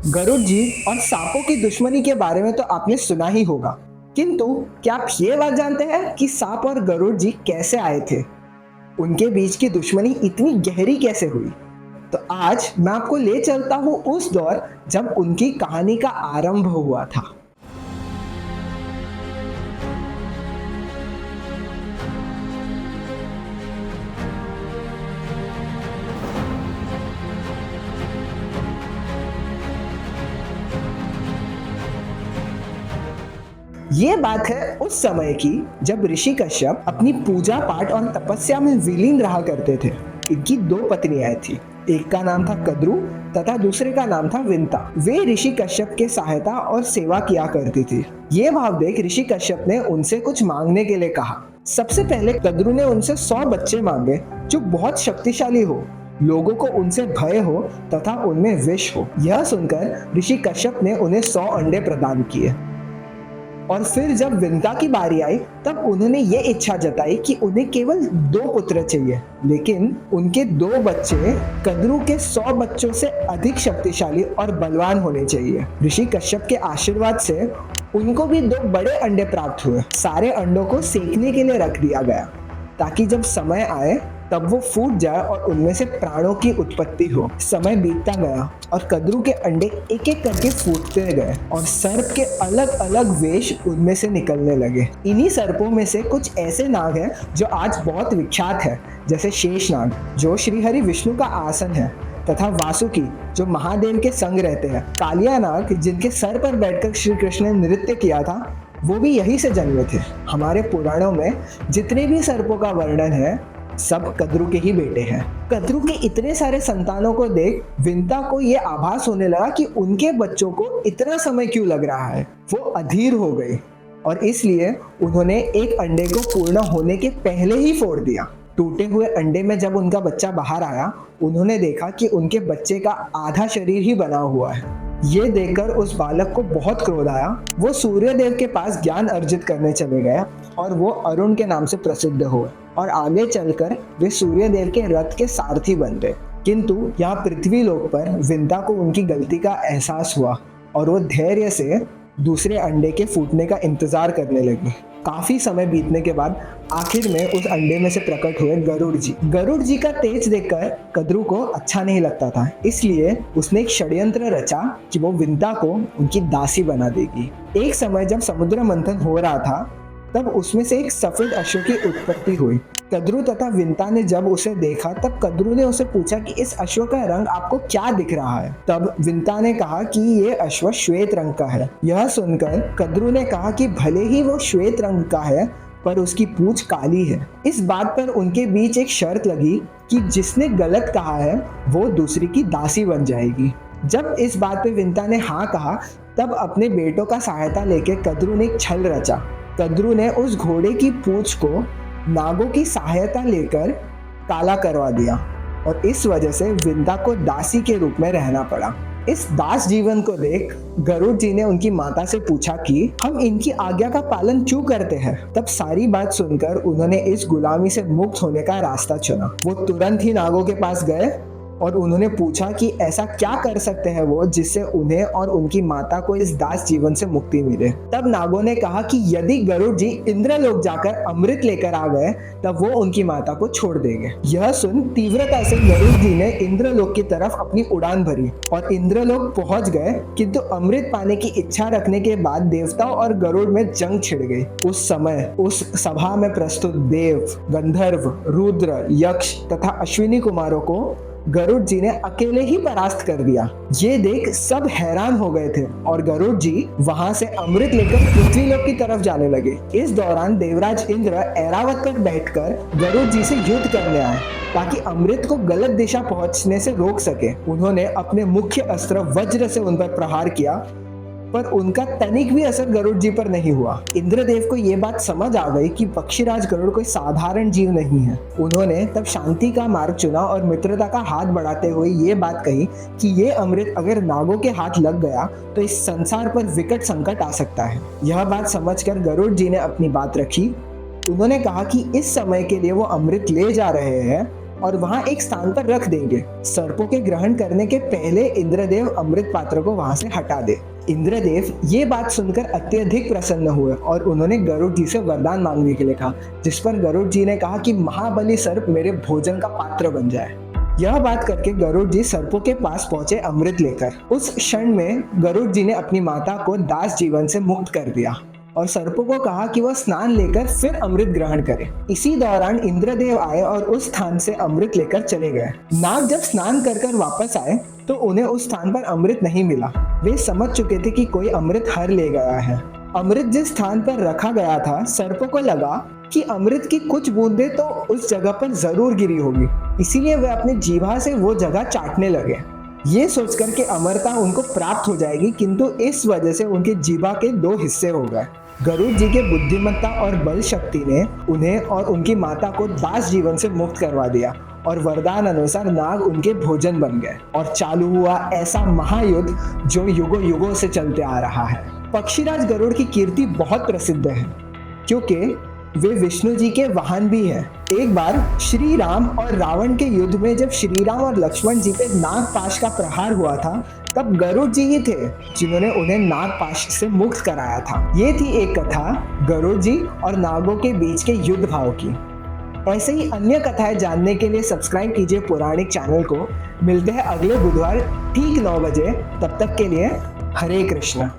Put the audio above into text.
गरुड़ जी और सांपों की दुश्मनी के बारे में तो आपने सुना ही होगा, किंतु क्या आप ये बात जानते हैं कि सांप और गरुड़ जी कैसे आए थे? उनके बीच की दुश्मनी इतनी गहरी कैसे हुई? तो आज मैं आपको ले चलता हूँ उस दौर जब उनकी कहानी का आरंभ हुआ था। ये बात है उस समय की जब ऋषि कश्यप अपनी पूजा पाठ और तपस्या में विलीन रहा करते थे। इनकी दो पत्नियां थी, एक का नाम था कद्रू तथा दूसरे का नाम था विंता। वे ऋषि कश्यप के सहायता और सेवा किया करती थी। ये भाव देख ऋषि कश्यप ने उनसे कुछ मांगने के लिए कहा। सबसे पहले कद्रू ने उनसे 100 बच्चे मांगे जो बहुत शक्तिशाली हो, लोगों को उनसे भय हो तथा उनमें विष हो। यह सुनकर ऋषि कश्यप ने उन्हें 100 अंडे प्रदान किए। और फिर जब विंता की बारी आई तब उन्होंने ये इच्छा जताई कि उन्हें केवल 2 पुत्र चाहिए, लेकिन उनके 2 बच्चे कद्रू के 100 बच्चों से अधिक शक्तिशाली और बलवान होने चाहिए। ऋषि कश्यप के आशीर्वाद से उनको भी 2 बड़े अंडे प्राप्त हुए। सारे अंडों को सेकने के लिए रख दिया गया ताकि जब समय आए तब वो फूट जाए और उनमें से प्राणों की उत्पत्ति हो। समय बीतता गया और कद्रू के अंडे एक एक करके फूटते गए और सर्प के अलग अलग वेश उनमें से निकलने लगे। इन्हीं सर्पों में से कुछ ऐसे नाग हैं जो आज बहुत विख्यात है, जैसे शेषनाग जो श्रीहरि विष्णु का आसन है, तथा वासुकी जो महादेव के संग रहते हैं। कालिया नाग जिनके सर पर बैठकर श्री कृष्ण ने नृत्य किया था, वो भी यही से जन्मे थे। हमारे पुराणों में जितने भी सर्पों का वर्णन है सब कद्रू के ही बेटे हैं। कद्रू के इतने सारे संतानों को देख विंता को ये आभास होने लगा कि उनके बच्चों को इतना समय क्यों लग रहा है। वो अधीर हो गई और इसलिए उन्होंने एक अंडे को पूर्ण होने के पहले ही फोड़ दिया। टूटे हुए अंडे में जब उनका बच्चा बाहर आया, उन्होंने देखा कि उनके बच्चे का आधा शरीर ही बना हुआ है। ये देखकर उस बालक को बहुत क्रोध आया। वो सूर्य देव के पास ज्ञान अर्जित करने चले गए और वो अरुण के नाम से प्रसिद्ध हुए और आगे चलकर वे सूर्य देव के रथ के सारथी बन गए। किंतु यहाँ पृथ्वी लोक पर विंता को उनकी गलती का एहसास हुआ और वो धैर्य से दूसरे अंडे के फूटने का इंतजार करने लगी। काफी समय बीतने के बाद आखिर में उस अंडे में से प्रकट हुए गरुड़ जी। गरुड़ जी का तेज देखकर कद्रू को अच्छा नहीं लगता था, इसलिए उसने एक षड्यंत्र रचा कि वो विंता को उनकी दासी बना देगी। एक समय जब समुद्र मंथन हो रहा था तब उसमें से एक सफेद अश्व की उत्पत्ति हुई। कद्रू तथा विंता ने जब उसे देखा तब कद्रू ने उसे पूछा कि इस अश्व का रंग आपको क्या दिख रहा है। तब विंता ने कहा कि ये अश्व श्वेत रंग का है। यह सुनकर कद्रू ने कहा कि भले ही वो श्वेत रंग का है पर उसकी पूंछ काली है। इस बात पर उनके बीच एक शर्त लगी कि जिसने गलत कहा है वो दूसरी की दासी बन जाएगी। जब इस बात पे विंता ने हाँ कहा तब अपने बेटों का सहायता लेके कद्रू ने एक छल रचा। कद्रू ने उस घोड़े की पूंछ को नागों की सहायता लेकर काला करवा दिया और इस वजह से विंता को दासी के रूप में रहना पड़ा। इस दास जीवन को देख गरुड़ जी ने उनकी माता से पूछा कि हम इनकी आज्ञा का पालन क्यों करते हैं। तब सारी बात सुनकर उन्होंने इस गुलामी से मुक्त होने का रास्ता चुना। वो तुरंत ही नागों के पास गए और उन्होंने पूछा कि ऐसा क्या कर सकते हैं वो जिससे उन्हें और उनकी माता को इस दास जीवन से मुक्ति मिले। तब नागों ने कहा कि यदि गरुड़ जी इंद्रलोक जाकर अमृत लेकर आ गए तब वो उनकी माता को छोड़ देंगे। यह सुन तीव्रता से गरुड़ जी ने इंद्रलोक की तरफ अपनी उड़ान भरी और इंद्रलोक पहुंच गए, किंतु अमृत पाने की इच्छा रखने के बाद देवताओं और गरुड़ में जंग छिड़ गई। उस समय उस सभा में प्रस्तुत देव, गंधर्व, रुद्र, यक्ष तथा अश्विनी कुमारों को गरुड़ जी ने अकेले ही परास्त कर दिया। ये देख सब हैरान हो गए थे और गरुड़ जी वहां से अमृत लेकर पृथ्वी लोक की तरफ जाने लगे। इस दौरान देवराज इंद्र ऐरावत पर बैठकर गरुड़ जी से युद्ध करने आए ताकि अमृत को गलत दिशा पहुंचने से रोक सके। उन्होंने अपने मुख्य अस्त्र वज्र से उन पर प्रहार किया पर उनका तनिक भी असर गरुड़ जी पर नहीं हुआ। इंद्रदेव को ये बात समझ आ गई कि पक्षीराज गरुड़ कोई साधारण जीव नहीं है। उन्होंने तब शांति का मार्ग चुना और मित्रता का हाथ बढ़ाते हुए ये बात कही कि ये अमृत अगर नागों के हाथ लग गया तो इस संसार पर विकट संकट आ सकता है। यह बात समझकर गरुड़ जी ने अपनी बात रखी। उन्होंने कहा कि इस समय के लिए वो अमृत ले जा रहे हैं और वहां एक स्थान पर रख देंगे। सर्पों के ग्रहण करने के पहले इंद्रदेव अमृत पात्र को वहां से हटा दे। इंद्रदेव ये बात सुनकर अत्यधिक प्रसन्न हुए और उन्होंने गरुड़ जी से वरदान मांगने के लिए कहा, जिस पर गरुड़ जी ने कहा कि महाबली सर्प मेरे भोजन का पात्र बन जाए। यह बात करके गरुड़ जी सर्पों के पास पहुंचे अमृत लेकर। उस क्षण में गरुड़ जी ने अपनी माता को दास जीवन से मुक्त कर दिया और सर्पों को कहा कि वह स्नान लेकर फिर अमृत ग्रहण करे। इसी दौरान इंद्रदेव आए और उस स्थान से अमृत लेकर चले गए। नाग जब स्नान कर वापस आए तो उन्हें उस स्थान पर अमृत नहीं मिला। वे समझ चुके थे कि कोई अमृत हर ले गया है। अमृत जिस स्थान पर रखा गया था, सर्पों को लगा कि अमृत की कुछ बूंदें तो उस जगह पर जरूर गिरी होगी, इसीलिए वे अपनी जीभा से वो जगह चाटने लगे। ये सोचकर कि अमरता उनको प्राप्त हो जाएगी, किंतु इस वजह से उनकी जीभा के 2 हिस्से हो गए। गरुड़ जी के बुद्धिमत्ता और बल शक्ति ने उन्हें और उनकी माता को दास जीवन से मुक्त करवा दिया और वरदान अनुसार नाग उनके भोजन बन गए और चालू हुआ ऐसा महायुद्ध जो युगों युगों से चलते आ रहा है। पक्षीराज गरुड़ की कीर्ति बहुत प्रसिद्ध है क्योंकि वे विष्णु जी के वाहन भी हैं। एक बार श्री राम और रावण के युद्ध में जब श्री राम और लक्ष्मण जी पे नागपाश का प्रहार हुआ था, तब गरुड़ जी ही थे जिन्होंने उन्हें नागपाश से मुक्त कराया था। ये थी एक कथा गरुड़ जी और नागों के बीच के युद्ध भाव की। ऐसे ही अन्य कथाएं जानने के लिए सब्सक्राइब कीजिए पौराणिक चैनल को। मिलते हैं अगले बुधवार ठीक 9 बजे। तब तक के लिए हरे कृष्णा।